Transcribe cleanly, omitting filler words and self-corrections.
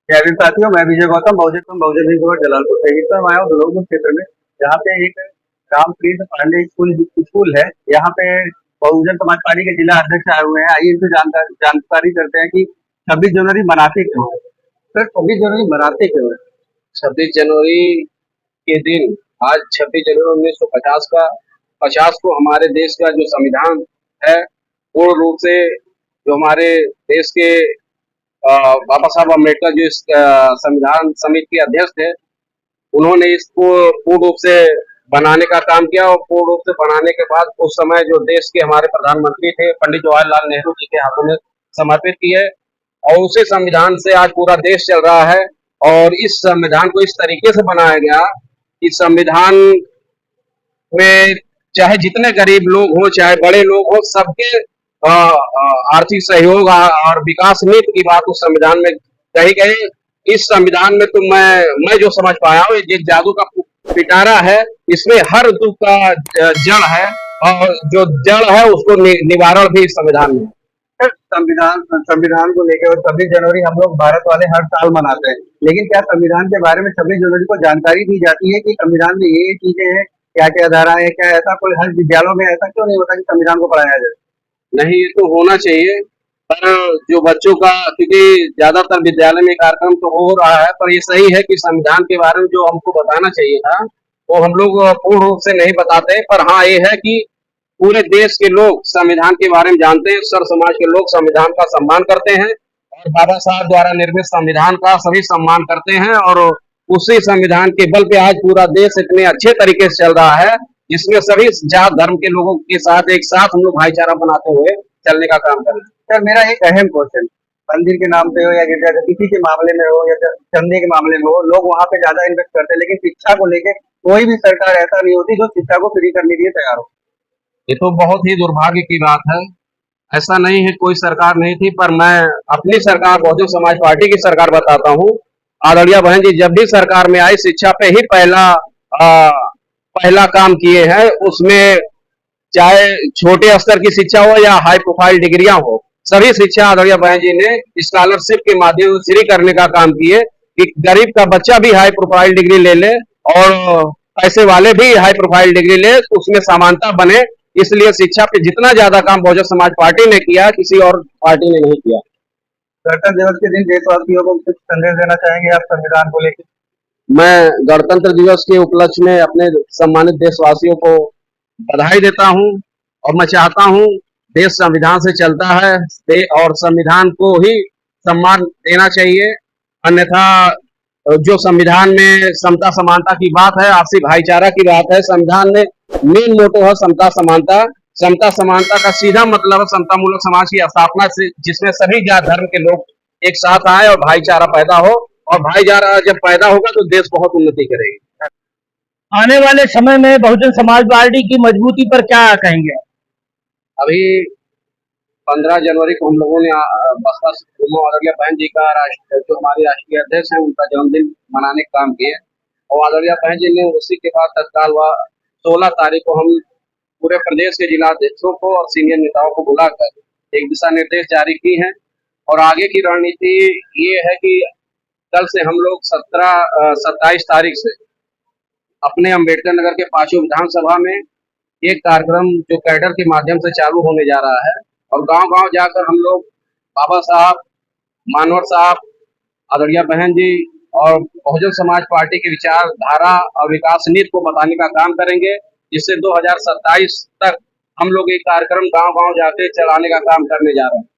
जय हिंद साथियों, मैं विजय गौतम बहुजन हिंद मोर्चा जलालपुर से। इस समय आया हूँ दुर्गापुर क्षेत्र में, जहाँ पे एक रामप्रीत पांडे स्कूल स्कूल है। यहाँ पे बहुजन समाज पार्टी के जिला अध्यक्ष आए हुए हैं। आइए इनसे जानकारी करते हैं कि 26 जनवरी मनाते क्यों है। सर, 26 जनवरी मनाते क्यों है? 26 जनवरी के दिन, आज 26 जनवरी 1950 का 50 को हमारे देश का जो संविधान है, पूर्ण रूप से जो हमारे देश के बाबा साहब अम्बेडकर जो इस संविधान समिति के अध्यक्ष थे, उन्होंने इसको पूर्ण रूप से बनाने का काम किया। और पूर्ण रूप से बनाने के बाद उस समय जो देश के हमारे प्रधानमंत्री थे पंडित जवाहरलाल नेहरू जी के हाथों में समर्पित किए। और उसी संविधान से आज पूरा देश चल रहा है। और इस संविधान को इस तरीके से बनाया गया कि संविधान में चाहे जितने गरीब लोग हो चाहे बड़े लोग हो, सबके आर्थिक सहयोग और विकास नीति की बात उस संविधान में कही गई। इस संविधान में तो मैं जो समझ पाया हूँ, ये जादू का पिटारा है। इसमें हर दुख का जड़ है, और जो जड़ है उसको निवारण भी इस संविधान में। सर, संविधान संविधान को लेकर 26 जनवरी हम लोग भारत वाले हर साल मनाते हैं, लेकिन क्या संविधान के बारे में 26 जनवरी को जानकारी दी जाती है कि संविधान में ये चीजें हैं, क्या क्या धारा है, क्या ऐसा कोई हर विद्यालयों में ऐसा क्यों नहीं होता कि संविधान को पढ़ाया जाए? नहीं, ये तो होना चाहिए। पर जो बच्चों का, क्योंकि ज्यादातर विद्यालय में कार्यक्रम तो हो रहा है, पर ये सही है कि संविधान के बारे में जो हमको बताना चाहिए था वो हम लोग पूर्ण रूप से नहीं बताते। पर हाँ, ये है कि पूरे देश के लोग संविधान के बारे में जानते हैं, सर्व समाज के लोग संविधान का सम्मान करते हैं, और बाबा साहब द्वारा निर्मित संविधान का सभी सम्मान करते हैं। और उसी संविधान के बल पे आज पूरा देश इतने अच्छे तरीके से चल रहा है, जिसमें सभी जात धर्म के लोगों के साथ एक साथ हम लोग भाईचारा बनाते हुए चलने का काम कर रहे हैं। सर, मेरा एक अहम क्वेश्चन, मंदिर के नाम पे हो या गिरजाघर किसी के मामले में हो या चंदे के मामले में हो, लोग वहाँ पे ज्यादा इन्वेस्ट करते हैं, लेकिन शिक्षा को लेके कोई भी सरकार ऐसा नहीं होती जो शिक्षा को फ्री करने के लिए तैयार हो। ये तो बहुत ही दुर्भाग्य की बात है। ऐसा नहीं है कोई सरकार नहीं थी, पर मैं अपनी सरकार बहुजन समाज पार्टी की सरकार बताता हूँ। आदरणीय बहन जी जब भी सरकार में आई, शिक्षा पे ही पहला काम किए हैं। उसमें चाहे छोटे स्तर की शिक्षा हो या हाई प्रोफाइल डिग्रियां हो, सभी शिक्षा आदरणीय बहन जी ने स्कॉलरशिप के माध्यम से फ्री करने का काम किए कि गरीब का बच्चा भी हाई प्रोफाइल डिग्री ले ले, और पैसे वाले भी हाई प्रोफाइल डिग्री ले, उसमें समानता बने। इसलिए शिक्षा पे जितना ज्यादा काम बहुजन समाज पार्टी ने किया, किसी और पार्टी ने नहीं किया। गणतंत्र दिवस के दिन देशवासियों को कुछ संदेश देना चाहेंगे आप संविधान को लेकर? मैं गणतंत्र दिवस के उपलक्ष्य में अपने सम्मानित देशवासियों को बधाई देता हूं। और मैं चाहता हूं, देश संविधान से चलता है, और संविधान को ही सम्मान देना चाहिए। अन्यथा जो संविधान में समता समानता की बात है, आपसी भाईचारा की बात है, संविधान में मेन मोटो है समता समानता। समता समानता का सीधा मतलब है समता मूलक समाज की स्थापना से, जिसमें सभी जात धर्म के लोग एक साथ आए और भाईचारा पैदा हो। और भाईचारा जब पैदा होगा तो देश बहुत उन्नति करेगी। आने वाले समय में बहुजन समाज पार्टी की मजबूती पर क्या कहेंगे? अभी 15 जनवरी को हम लोगों ने बसपा सुप्रीमो आदरणीय बहन जी का जो हमारे राष्ट्रीय अध्यक्ष हैं, उनका जन्मदिन मनाने का काम किए। और आदरणीय बहन जी ने उसी के बाद तत्काल 16 तारीख को हम पूरे प्रदेश के जिला अध्यक्षों को और सीनियर नेताओं को बुलाकर एक दिशा निर्देश जारी की हैं। और आगे की रणनीति ये है कि कल से हम लोग 27 तारीख से अपने अम्बेडकर नगर के पांचों विधानसभा में एक कार्यक्रम जो कैडर के माध्यम से चालू होने जा रहा है, और गांव-गांव जाकर हम लोग बाबा साहब, मानवर साहब, आदरणीय बहन जी और बहुजन समाज पार्टी की विचारधारा और विकास नीति को बताने का काम करेंगे, जिससे 2027 तक हम लोग एक कार्यक्रम गांव-गांव जाके चलाने का काम करने जा रहे हैं।